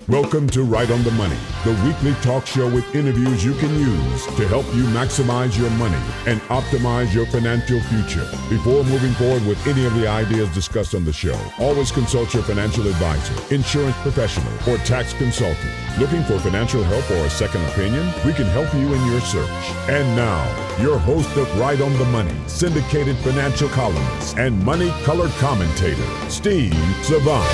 Welcome to Right on the Money, the weekly talk show with interviews you can use to help you maximize your money and optimize your financial future. Before moving forward with any of the ideas discussed on the show, always consult your financial advisor, insurance professional, or tax consultant. Looking for financial help or a second opinion? We can help you in your search. And now, your host of Right on the Money, syndicated financial columnist and money color commentator, Steve Savant.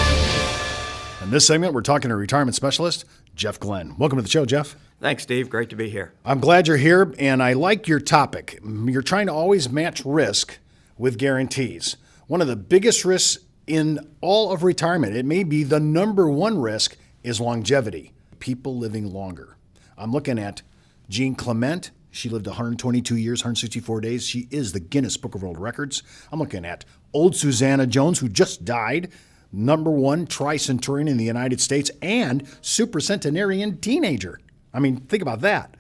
In this segment, we're talking to retirement specialist, Jeff Glenn. Welcome to the show, Jeff. Thanks, Steve. Great to be here. I'm glad you're here, and I like your topic. You're trying to always match risk with guarantees. One of the biggest risks in all of retirement, it may be the number one risk, is longevity, people living longer. I'm looking at Jean Clement. She lived 122 years, 164 days. She is the Guinness Book of World Records. I'm looking at old Susanna Jones, who just died, number one tricentenarian in the United States and supercentenarian teenager. I mean, think about that.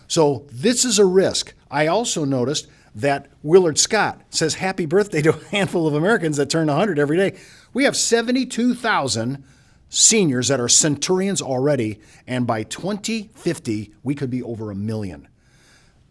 So this is a risk. I also noticed that Willard Scott says happy birthday to a handful of Americans that turn 100 every day. We have 72,000 seniors that are centurions already, and by 2050, we could be over 1 million.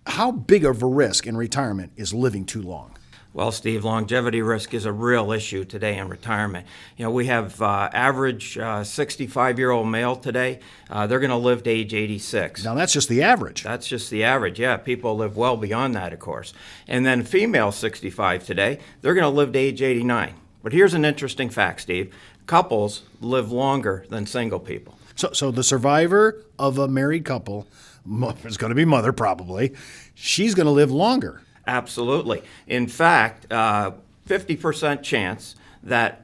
How big of a risk in retirement is living too long? Well, Steve, longevity risk is a real issue today in retirement. You know, we have average 65-year-old male today. They're going to live to age 86. Now, that's just the average. That's just the average, yeah. People live well beyond that, of course. And then female 65 today, they're going to live to age 89. But here's an interesting fact, Steve. Couples live longer than single people. So the survivor of a married couple is going to be mother probably. She's going to live longer. Absolutely. In fact, 50% chance that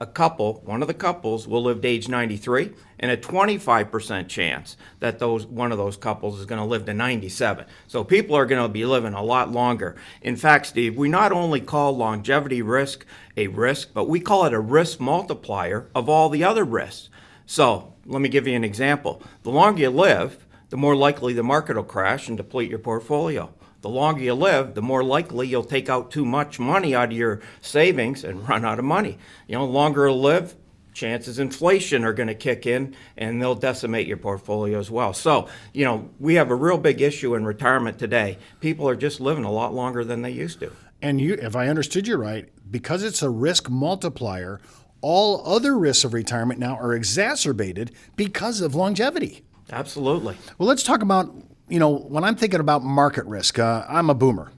one of the couples will live to age 93, and a 25% chance that one of those couples is going to live to 97. So people are going to be living a lot longer. In fact, Steve, we not only call longevity risk a risk, but we call it a risk multiplier of all the other risks. So let me give you an example. The longer you live, the more likely the market will crash and deplete your portfolio. The longer you live, the more likely you'll take out too much money out of your savings and run out of money. You know, the longer you live, chances inflation are going to kick in and they'll decimate your portfolio as well. So, you know, we have a real big issue in retirement today. People are just living a lot longer than they used to. And you, if I understood you right, because it's a risk multiplier, all other risks of retirement now are exacerbated because of longevity. Absolutely. Well, let's talk about, when I'm thinking about market risk, I'm a boomer.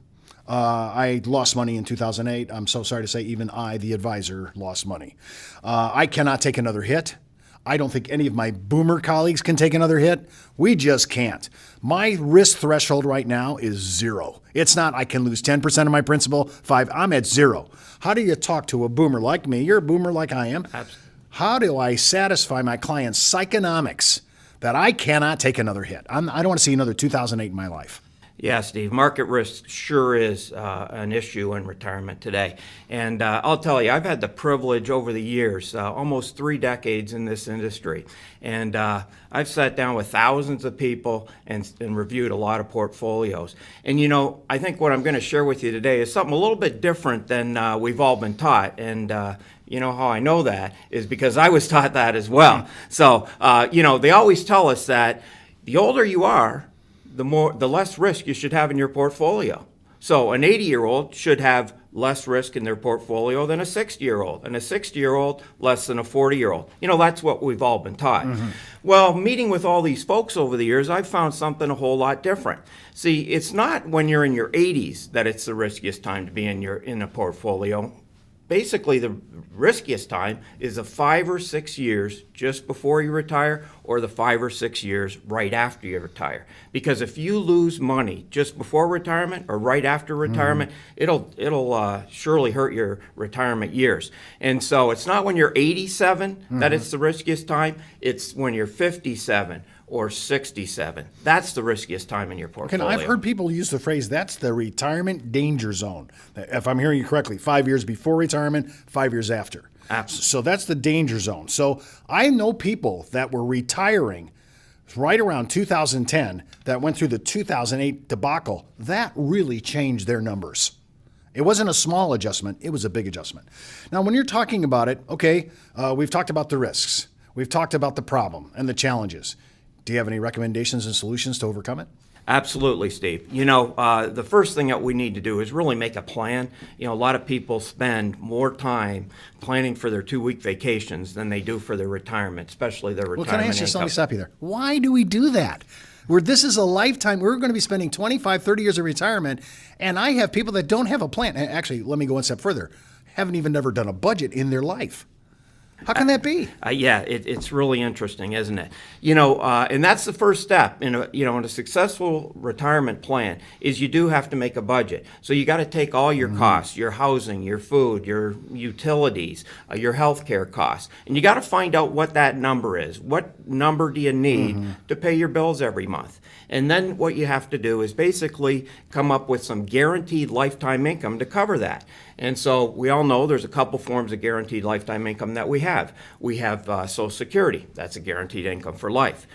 I lost money in 2008. I'm so sorry to say even I, the advisor, lost money. I cannot take another hit. I don't think any of my boomer colleagues can take another hit. We just can't. My risk threshold right now is 0. It's not I can lose 10% of my principal, 5. I'm at 0. How do you talk to a boomer like me? You're a boomer like I am. Absolutely. How do I satisfy my clients' psychonomics that I cannot take another hit? I don't want to see another 2008 in my life. Yeah, Steve, market risk sure is an issue in retirement today. And I'll tell you, I've had the privilege over the years, almost 3 decades in this industry. And I've sat down with thousands of people and reviewed a lot of portfolios. And, I think what I'm going to share with you today is something a little bit different than we've all been taught. And you know how I know that is because I was taught that as well. So, they always tell us that the older you are, the less risk you should have in your portfolio. So an 80-year-old should have less risk in their portfolio than a 60-year-old, and a 60-year-old less than a 40-year-old. That's what we've all been taught. Mm-hmm. Well, meeting with all these folks over the years, I've found something a whole lot different. See, it's not when you're in your 80s that it's the riskiest time to be in a portfolio. Basically, the riskiest time is the 5 or 6 years just before you retire or the 5 or 6 years right after you retire. Because if you lose money just before retirement or right after retirement, it'll surely hurt your retirement years. And so it's not when you're 87 that it's the riskiest time. It's when you're 57 or 67. That's the riskiest time in your portfolio. I've heard people use the phrase, that's the retirement danger zone. If I'm hearing you correctly, 5 years before retirement, 5 years after. Absolutely. So that's the danger zone. So I know people that were retiring right around 2010 that went through the 2008 debacle. That really changed their numbers. It wasn't a small adjustment. It was a big adjustment. Now, when you're talking about it, we've talked about the risks. We've talked about the problem and the challenges. Do you have any recommendations and solutions to overcome it? Absolutely, Steve. The first thing that we need to do is really make a plan. A lot of people spend more time planning for their 2-week vacations than they do for their retirement, especially their retirement Well, can I ask you, income. let me stop you there. Why do we do that? This is a lifetime, we're going to be spending 25, 30 years of retirement, and I have people that don't have a plan. And actually, let me go one step further. Haven't even never done a budget in their life. How can that be? It's really interesting, isn't it? And that's the first step in a successful retirement plan is you do have to make a budget. So you got to take all your costs, your housing, your food, your utilities, your health care costs, and you got to find out what that number is. What number do you need to pay your bills every month? And then what you have to do is basically come up with some guaranteed lifetime income to cover that. And so we all know there's a couple forms of guaranteed lifetime income that we have. We have Social Security. That's a guaranteed income for life.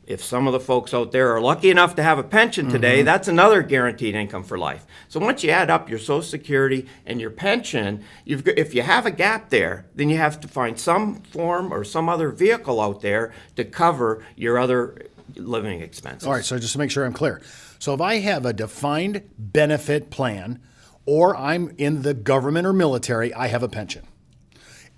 If some of the folks out there are lucky enough to have a pension today, that's another guaranteed income for life. So once you add up your Social Security and your pension, if you have a gap there, then you have to find some form or some other vehicle out there to cover your other living expenses. All right, so just to make sure I'm clear. So if I have a defined benefit plan, or I'm in the government or military, I have a pension.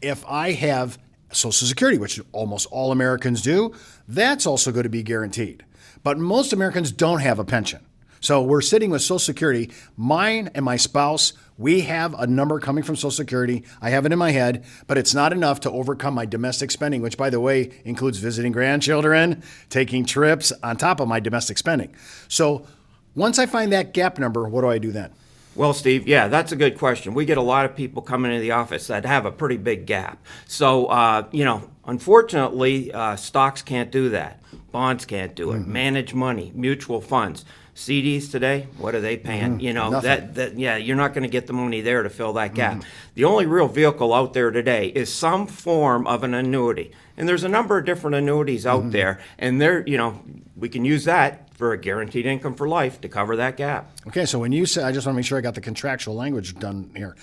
If I have Social Security, which almost all Americans do, that's also going to be guaranteed. But most Americans don't have a pension. So we're sitting with Social Security. Mine and my spouse, we have a number coming from Social Security. I have it in my head, but it's not enough to overcome my domestic spending, which, by the way, includes visiting grandchildren, taking trips on top of my domestic spending. So once I find that gap number, what do I do then? Well, Steve, that's a good question. We get a lot of people coming into the office that have a pretty big gap. So, unfortunately, stocks can't do that. Bonds can't do it. Managed money, mutual funds. CDs today, what are they paying? You're not going to get the money there to fill that gap. The only real vehicle out there today is some form of an annuity. And there's a number of different annuities out there, and we can use that for a guaranteed income for life to cover that gap. Okay, so when you say, I just want to make sure I got the contractual language done here.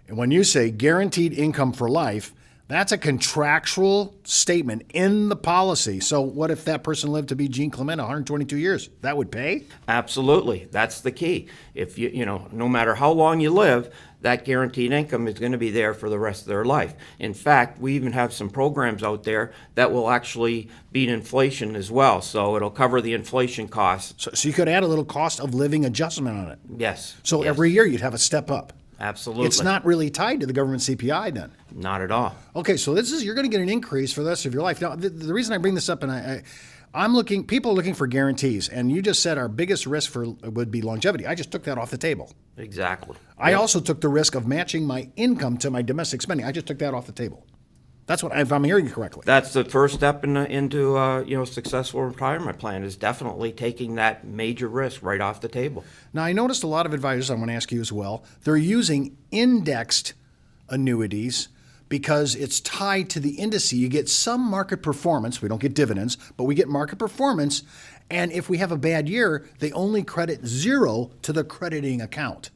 When you say guaranteed income for life, that's a contractual statement in the policy. So what if that person lived to be Jean Clement 122 years? That would pay? Absolutely. That's the key. If no matter how long you live, that guaranteed income is going to be there for the rest of their life. In fact, we even have some programs out there that will actually beat inflation as well. So it'll cover the inflation costs. So you could add a little cost of living adjustment on it. Yes. So yes. every year you'd have a step up. Absolutely. It's not really tied to the government CPI then. Not at all. Okay, so you're going to get an increase for the rest of your life. Now, the reason I bring this up, and people are looking for guarantees, and you just said our biggest risk would be longevity. I just took that off the table. Exactly. I also took the risk of matching my income to my domestic spending. I just took that off the table. That's what, if I'm hearing you correctly. That's the first step into a successful retirement plan, is definitely taking that major risk right off the table. Now, I noticed a lot of advisors, I'm going to ask you as well, they're using indexed annuities because it's tied to the indice. You get some market performance. We don't get dividends, but we get market performance. And if we have a bad year, they only credit 0 to the crediting account.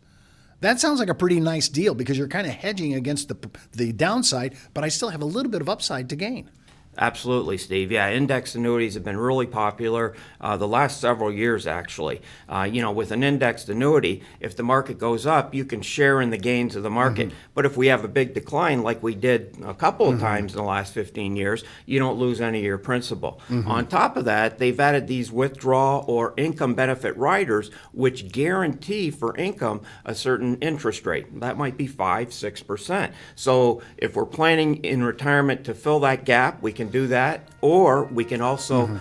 That sounds like a pretty nice deal because you're kind of hedging against the downside, but I still have a little bit of upside to gain. Absolutely, Steve. Yeah, index annuities have been really popular the last several years, actually. With an indexed annuity, if the market goes up, you can share in the gains of the market. But if we have a big decline, like we did a couple of times in the last 15 years, you don't lose any of your principal. On top of that, they've added these withdrawal or income benefit riders, which guarantee for income a certain interest rate. That might be 5-6%. So if we're planning in retirement to fill that gap, we can do that, or we can also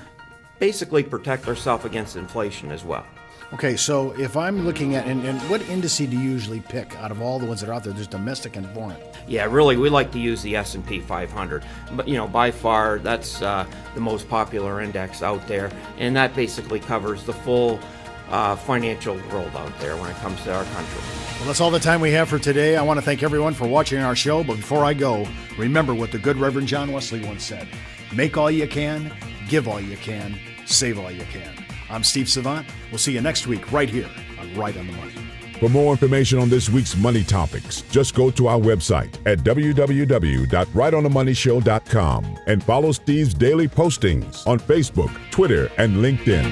basically protect ourselves against inflation as well. Okay, so if I'm looking at, and what indice do you usually pick out of all the ones that are out there? There's domestic and foreign. Yeah, really, we like to use the S&P 500. But, by far, that's the most popular index out there, and that basically covers the full financial world out there when it comes to our country. Well, that's all the time we have for today. I want to thank everyone for watching our show, but before I go, remember what the good Reverend John Wesley once said: make all you can, give all you can, save all you can. I'm Steve Savant. We'll see you next week right here on Right on the Money. For more information on this week's money topics, just go to our website at www.rightonthemoneyshow.com and follow Steve's daily postings on Facebook, Twitter, and LinkedIn.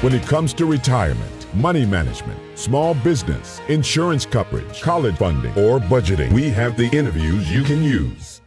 When it comes to retirement, money management, small business, insurance coverage, college funding, or budgeting, we have the interviews you can use.